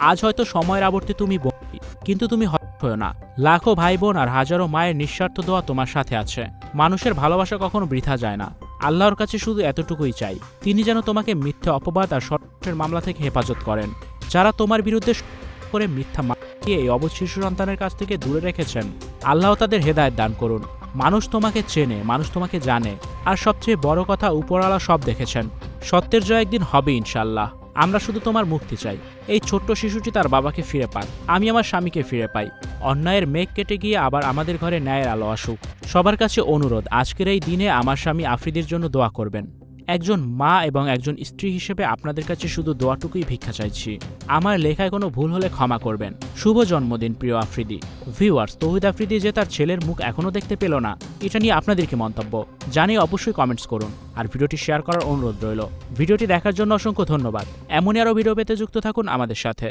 আজ হয়তো সময়ের আবর্তে তুমি বন্দী, কিন্তু তুমি হতাশ হয়ো না। লাখো ভাই বোন আর হাজারো মায়ের নিঃস্বার্থ দোয়া তোমার সাথে আছে। মানুষের ভালোবাসা কখনো বৃথা যায় না। আল্লাহর কাছে শুধু এতটুকুই চাই, তিনি যেন তোমাকে মিথ্যে অপবাদ আর ষড়যন্ত্রের মামলা থেকে হেফাজত করেন। যারা তোমার বিরুদ্ধে করে মিথ্যা দিয়ে এই অবুঝ শিশু সন্তানের কাছ থেকে দূরে রেখেছেন, আল্লাহ তাদের হেদায়েত দান করুন। মানুষ তোমাকে চেনে, মানুষ তোমাকে জানে, আর সবচেয়ে বড় কথা, উপরওয়ালা সব দেখেছেন। সত্যের জয় একদিন হবে ইনশাল্লাহ। আমরা শুধু তোমার মুক্তি চাই। এই ছোট্ট শিশুটি তার বাবাকে ফিরে পাক, আমি আমার স্বামীকে ফিরে পাই। অন্যায়ের মেঘ কেটে গিয়ে আবার আমাদের ঘরে ন্যায়ের আলো আসুক। সবার কাছে অনুরোধ, আজকের এই দিনে আমার স্বামী আফ্রিদির জন্য দোয়া করবেন। একজন মা এবং একজন স্ত্রী হিসেবে আপনাদের কাছে শুধু দোয়াটুকুই ভিক্ষা চাইছি। আমার লেখায় কোনো ভুল হলে ক্ষমা করবেন। শুভ জন্মদিন প্রিয় আফ্রিদি। ভিউয়ার্স, তৌহিদ আফ্রিদি যে তার ছেলের মুখ এখনও দেখতে পেল না, এটা নিয়ে আপনাদের কি মন্তব্য জানিয়ে অবশ্যই কমেন্টস করুন, আর ভিডিওটি শেয়ার করার অনুরোধ রইল। ভিডিওটি দেখার জন্য অসংখ্য ধন্যবাদ। এমনই আরও ভিডিও পেতে যুক্ত থাকুন আমাদের সাথে।